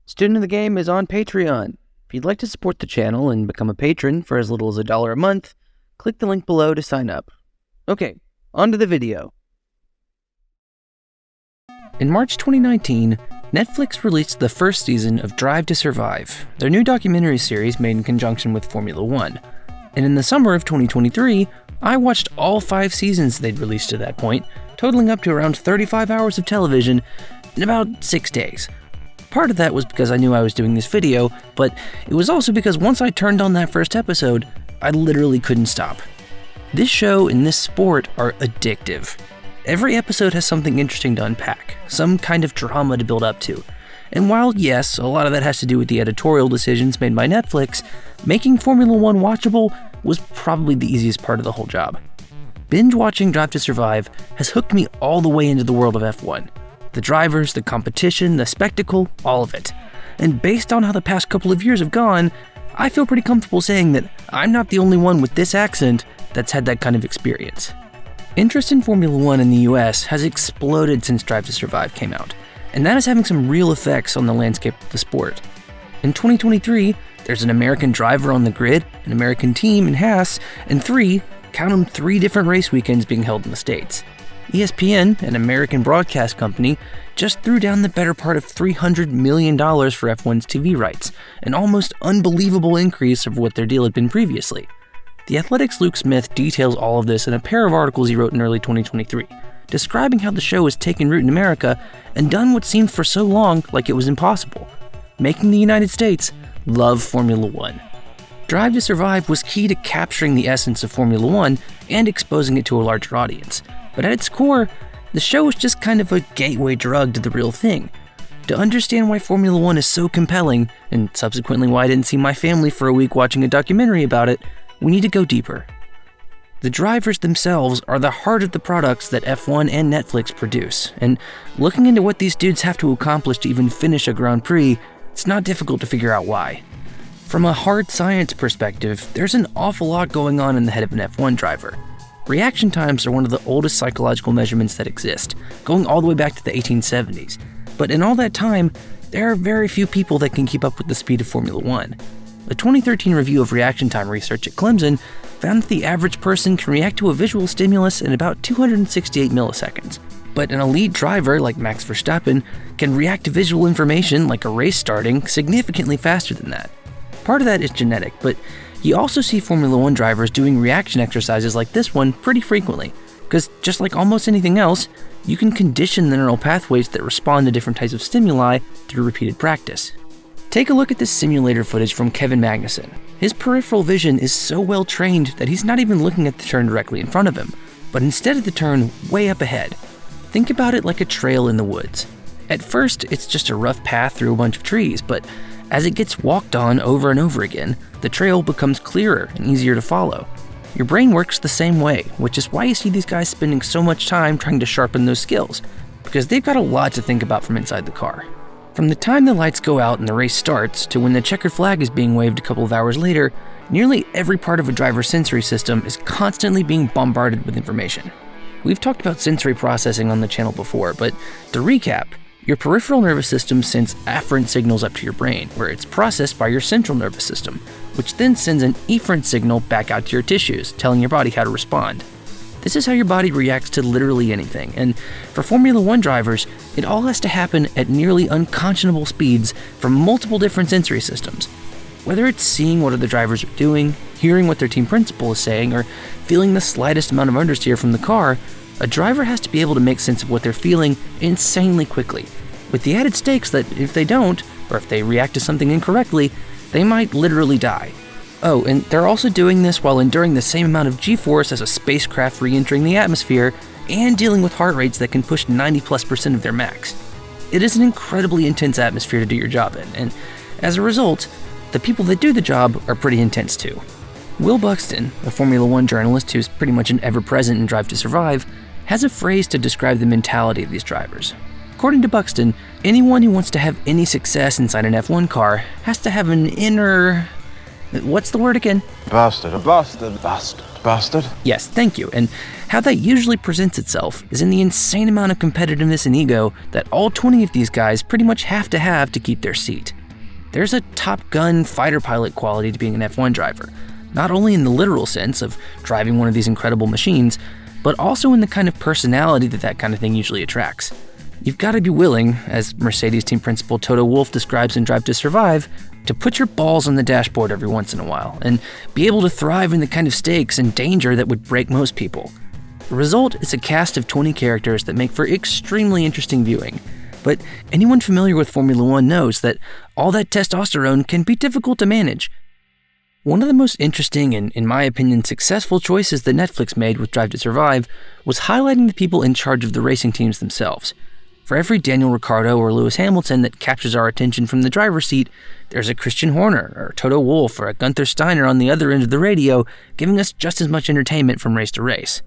Student of the Game is on Patreon. If you'd like to support the channel and become a patron for as little as $1 a month, click the link below to sign up. Okay, on to the video. In March 2019, Netflix released the first season of Drive to Survive, their new documentary series made in conjunction with Formula One. And in the summer of 2023, I watched all 5 seasons they'd released to that point, totaling up to around 35 hours of television in about 6 days. Part of that was because I knew I was doing this video, but it was also because once I turned on that first episode, I literally couldn't stop. This show and this sport are addictive. Every episode has something interesting to unpack, some kind of drama to build up to. And while, yes, a lot of that has to do with the editorial decisions made by Netflix, making Formula One watchable was probably the easiest part of the whole job. Binge-watching Drive to Survive has hooked me all the way into the world of F1. The drivers, the competition, the spectacle, all of it. And based on how the past couple of years have gone, I feel pretty comfortable saying that I'm not the only one with this accent that's had that kind of experience. Interest in Formula One in the US has exploded since Drive to Survive came out, and that is having some real effects on the landscape of the sport. In 2023, there's an American driver on the grid, an American team in Haas, and 3 different race weekends being held in the States. ESPN, an American broadcast company, just threw down the better part of $300 million for F1's TV rights, an almost unbelievable increase of what their deal had been previously. The Athletic's Luke Smith details all of this in a pair of articles he wrote in early 2023, describing how the show has taken root in America and done what seemed for so long like it was impossible, making the United States love Formula One. Drive to Survive was key to capturing the essence of Formula One and exposing it to a larger audience. But at its core, the show was just kind of a gateway drug to the real thing. To understand why Formula One is so compelling, and subsequently why I didn't see my family for a week watching a documentary about it, we need to go deeper. The drivers themselves are the heart of the products that F1 and Netflix produce, and looking into what these dudes have to accomplish to even finish a Grand Prix, it's not difficult to figure out why. From a hard science perspective, there's an awful lot going on in the head of an F1 driver. Reaction times are one of the oldest psychological measurements that exist, going all the way back to the 1870s. But in all that time, there are very few people that can keep up with the speed of Formula One. A 2013 review of reaction time research at Clemson found that the average person can react to a visual stimulus in about 268 milliseconds. But an elite driver like Max Verstappen can react to visual information like a race starting significantly faster than that. Part of that is genetic, but you also see Formula One drivers doing reaction exercises like this one pretty frequently, because just like almost anything else, you can condition the neural pathways that respond to different types of stimuli through repeated practice. Take a look at this simulator footage from Kevin Magnussen. His peripheral vision is so well trained that he's not even looking at the turn directly in front of him, but instead of the turn way up ahead. Think about it like a trail in the woods. At first, it's just a rough path through a bunch of trees, but as it gets walked on over and over again, the trail becomes clearer and easier to follow. Your brain works the same way, which is why you see these guys spending so much time trying to sharpen those skills, because they've got a lot to think about from inside the car. From the time the lights go out and the race starts to when the checkered flag is being waved a couple of hours later, nearly every part of a driver's sensory system is constantly being bombarded with information. We've talked about sensory processing on the channel before, but to recap, your peripheral nervous system sends afferent signals up to your brain, where it's processed by your central nervous system, which then sends an efferent signal back out to your tissues, telling your body how to respond. This is how your body reacts to literally anything, and for Formula One drivers, it all has to happen at nearly unconscionable speeds from multiple different sensory systems. Whether it's seeing what other drivers are doing, hearing what their team principal is saying, or feeling the slightest amount of understeer from the car, a driver has to be able to make sense of what they're feeling insanely quickly, with the added stakes that if they don't, or if they react to something incorrectly, they might literally die. Oh, and they're also doing this while enduring the same amount of G-force as a spacecraft re-entering the atmosphere, and dealing with heart rates that can push 90+% of their max. It is an incredibly intense atmosphere to do your job in, and as a result, the people that do the job are pretty intense too. Will Buxton, a Formula One journalist who's pretty much an ever-present in Drive to Survive, has a phrase to describe the mentality of these drivers. According to Buxton, anyone who wants to have any success inside an F1 car has to have an inner... what's the word again? Bastard. Yes, thank you. And how that usually presents itself is in the insane amount of competitiveness and ego that all 20 of these guys pretty much have to keep their seat. There's a Top Gun fighter pilot quality to being an F1 driver, not only in the literal sense of driving one of these incredible machines, but also in the kind of personality that kind of thing usually attracts. You've got to be willing, as Mercedes team principal Toto Wolff describes in Drive to Survive, to put your balls on the dashboard every once in a while, and be able to thrive in the kind of stakes and danger that would break most people. The result is a cast of 20 characters that make for extremely interesting viewing. But anyone familiar with Formula One knows that all that testosterone can be difficult to manage. One of the most interesting and, in my opinion, successful choices that Netflix made with Drive to Survive was highlighting the people in charge of the racing teams themselves. For every Daniel Ricciardo or Lewis Hamilton that captures our attention from the driver's seat, there's a Christian Horner or Toto Wolff or a Gunther Steiner on the other end of the radio, giving us just as much entertainment from race to race.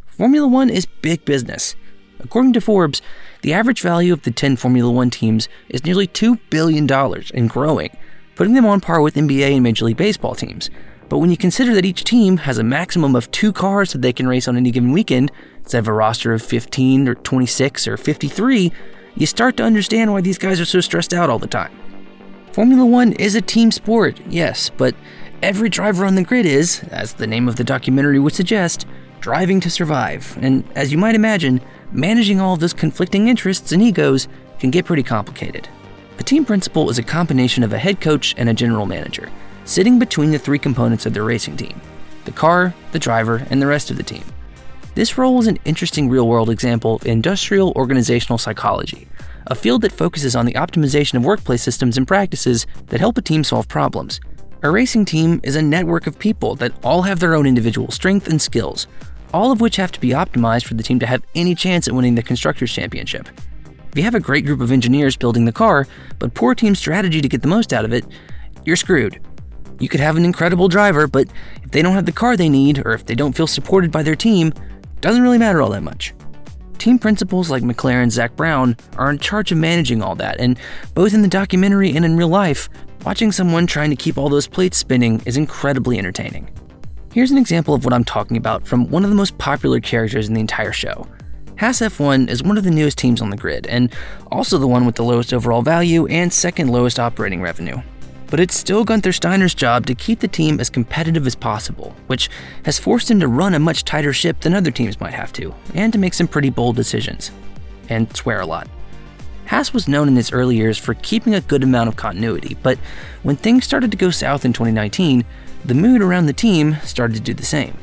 Formula One is big business. According to Forbes, the average value of the 10 Formula One teams is nearly $2 billion and growing, putting them on par with NBA and Major League Baseball teams. But when you consider that each team has a maximum of 2 cars that they can race on any given weekend, instead of a roster of 15 or 26 or 53, you start to understand why these guys are so stressed out all the time. Formula One is a team sport, yes, but every driver on the grid is, as the name of the documentary would suggest, driving to survive. And as you might imagine, managing all of those conflicting interests and egos can get pretty complicated. A team principal is a combination of a head coach and a general manager, sitting between the 3 components of their racing team: the car, the driver, and the rest of the team. This role is an interesting real-world example of industrial organizational psychology, a field that focuses on the optimization of workplace systems and practices that help a team solve problems. A racing team is a network of people that all have their own individual strengths and skills, all of which have to be optimized for the team to have any chance at winning the Constructors' Championship. If you have a great group of engineers building the car, but poor team strategy to get the most out of it, you're screwed. You could have an incredible driver, but if they don't have the car they need, or if they don't feel supported by their team, doesn't really matter all that much. Team principals like McLaren's Zach Brown are in charge of managing all that, and both in the documentary and in real life, watching someone trying to keep all those plates spinning is incredibly entertaining. Here's an example of what I'm talking about from one of the most popular characters in the entire show. Haas F1 is one of the newest teams on the grid, and also the one with the lowest overall value and second lowest operating revenue. But it's still Gunther Steiner's job to keep the team as competitive as possible, which has forced him to run a much tighter ship than other teams might have to, and to make some pretty bold decisions. And swear a lot. Haas was known in his early years for keeping a good amount of continuity, but when things started to go south in 2019, the mood around the team started to do the same.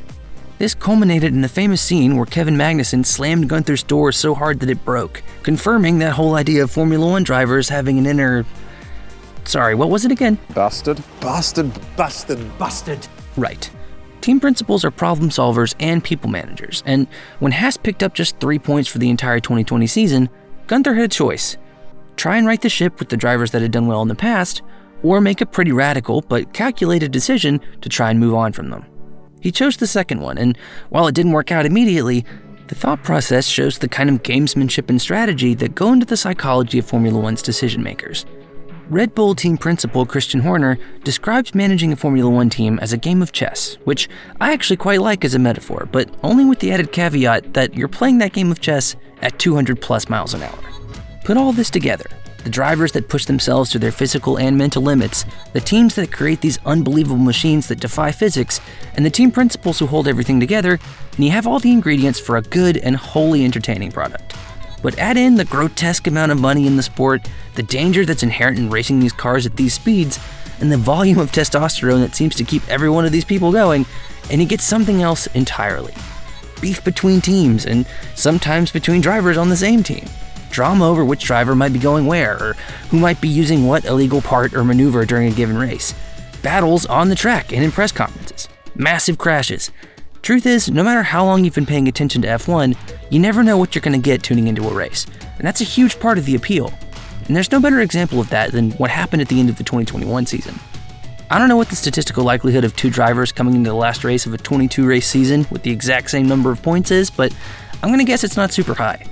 This culminated in a famous scene where Kevin Magnussen slammed Gunther's door so hard that it broke, confirming that whole idea of Formula One drivers having an inner... Sorry, what was it again? Bastard. Right. Team principals are problem solvers and people managers, and when Haas picked up just 3 points for the entire 2020 season, Gunther had a choice. Try and right the ship with the drivers that had done well in the past, or make a pretty radical but calculated decision to try and move on from them. He chose the second one, and while it didn't work out immediately, the thought process shows the kind of gamesmanship and strategy that go into the psychology of Formula One's decision makers. Red Bull team principal Christian Horner describes managing a Formula One team as a game of chess, which I actually quite like as a metaphor, but only with the added caveat that you're playing that game of chess at 200 plus miles an hour. Put all this together, the drivers that push themselves to their physical and mental limits, the teams that create these unbelievable machines that defy physics, and the team principals who hold everything together, and you have all the ingredients for a good and wholly entertaining product. But add in the grotesque amount of money in the sport, the danger that's inherent in racing these cars at these speeds, and the volume of testosterone that seems to keep every one of these people going, and you get something else entirely. Beef between teams, and sometimes between drivers on the same team. Drama over which driver might be going where, or who might be using what illegal part or maneuver during a given race. Battles on the track and in press conferences. Massive crashes. Truth is, no matter how long you've been paying attention to F1, you never know what you're going to get tuning into a race. And that's a huge part of the appeal. And there's no better example of that than what happened at the end of the 2021 season. I don't know what the statistical likelihood of 2 drivers coming into the last race of a 22-race season with the exact same number of points is, but I'm going to guess it's not super high.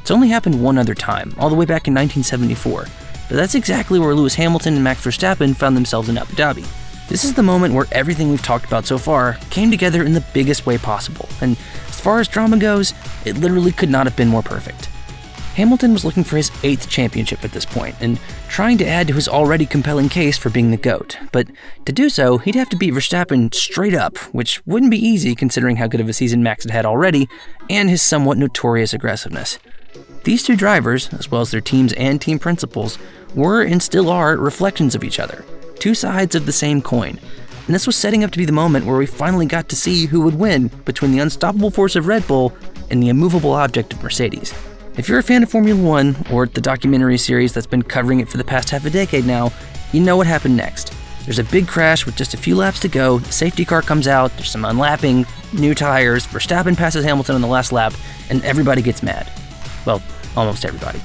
It's only happened one other time, all the way back in 1974, but that's exactly where Lewis Hamilton and Max Verstappen found themselves in Abu Dhabi. This is the moment where everything we've talked about so far came together in the biggest way possible, and as far as drama goes, it literally could not have been more perfect. Hamilton was looking for his 8th championship at this point, and trying to add to his already compelling case for being the GOAT. But to do so, he'd have to beat Verstappen straight up, which wouldn't be easy considering how good of a season Max had already, and his somewhat notorious aggressiveness. These two drivers, as well as their teams and team principals, were and still are reflections of each other, two sides of the same coin. And this was setting up to be the moment where we finally got to see who would win between the unstoppable force of Red Bull and the immovable object of Mercedes. If you're a fan of Formula One, or the documentary series that's been covering it for the past half a decade now, you know what happened next. There's a big crash with just a few laps to go, the safety car comes out, there's some unlapping, new tires, Verstappen passes Hamilton on the last lap, and everybody gets mad. Well, almost everybody.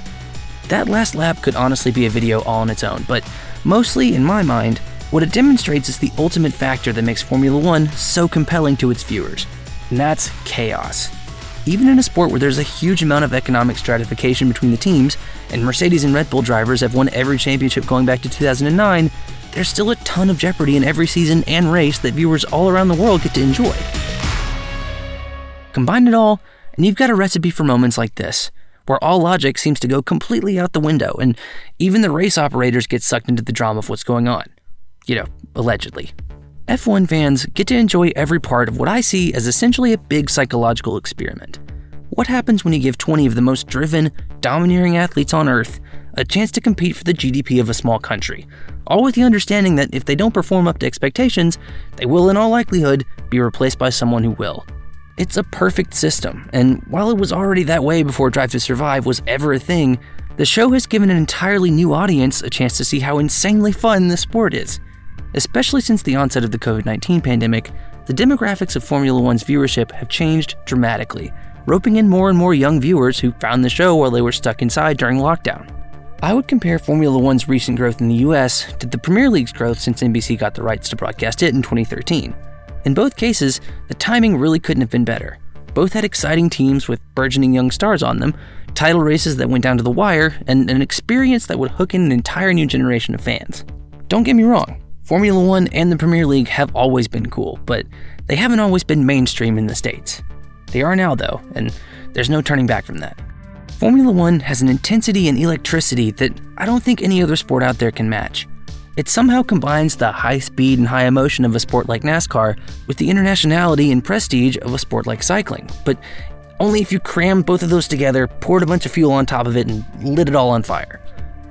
That last lap could honestly be a video all on its own, but mostly, in my mind, what it demonstrates is the ultimate factor that makes Formula One so compelling to its viewers, and that's chaos. Even in a sport where there's a huge amount of economic stratification between the teams, and Mercedes and Red Bull drivers have won every championship going back to 2009, there's still a ton of jeopardy in every season and race that viewers all around the world get to enjoy. Combine it all, and you've got a recipe for moments like this, where all logic seems to go completely out the window, and even the race operators get sucked into the drama of what's going on. You know, allegedly. F1 fans get to enjoy every part of what I see as essentially a big psychological experiment. What happens when you give 20 of the most driven, domineering athletes on Earth a chance to compete for the GDP of a small country, all with the understanding that if they don't perform up to expectations, they will in all likelihood be replaced by someone who will. It's a perfect system, and while it was already that way before Drive to Survive was ever a thing, the show has given an entirely new audience a chance to see how insanely fun this sport is. Especially since the onset of the COVID-19 pandemic, the demographics of Formula One's viewership have changed dramatically, roping in more and more young viewers who found the show while they were stuck inside during lockdown. I would compare Formula One's recent growth in the US to the Premier League's growth since NBC got the rights to broadcast it in 2013. In both cases, the timing really couldn't have been better. Both had exciting teams with burgeoning young stars on them, title races that went down to the wire, and an experience that would hook in an entire new generation of fans. Don't get me wrong, Formula One and the Premier League have always been cool, but they haven't always been mainstream in the States. They are now though, and there's no turning back from that. Formula One has an intensity and electricity that I don't think any other sport out there can match. It somehow combines the high speed and high emotion of a sport like NASCAR with the internationality and prestige of a sport like cycling, but only if you crammed both of those together, poured a bunch of fuel on top of it, and lit it all on fire.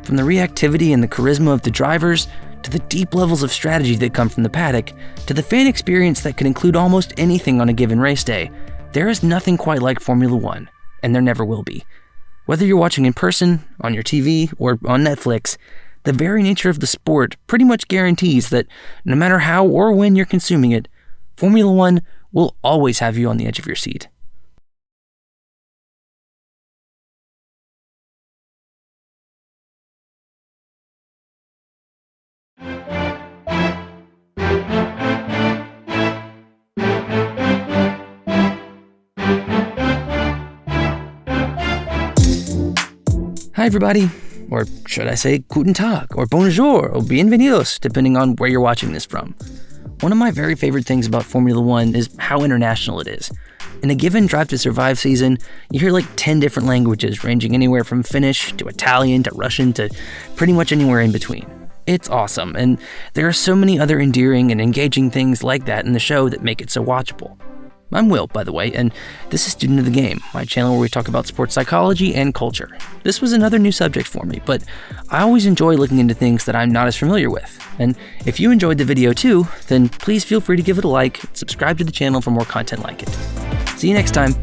From the reactivity and the charisma of the drivers, to the deep levels of strategy that come from the paddock, to the fan experience that can include almost anything on a given race day, there is nothing quite like Formula One, and there never will be. Whether you're watching in person, on your TV, or on Netflix, the very nature of the sport pretty much guarantees that no matter how or when you're consuming it, Formula One will always have you on the edge of your seat. Hi everybody, or should I say guten tag, or bonjour, or bienvenidos, depending on where you're watching this from. One of my very favorite things about Formula One is how international it is. In a given Drive to Survive season, you hear like 10 different languages ranging anywhere from Finnish to Italian to Russian to pretty much anywhere in between. It's awesome, and there are so many other endearing and engaging things like that in the show that make it so watchable. I'm Will, by the way, and this is Student of the Game, my channel where we talk about sports psychology and culture. This was another new subject for me, but I always enjoy looking into things that I'm not as familiar with. And if you enjoyed the video too, then please feel free to give it a like and subscribe to the channel for more content like it. See you next time.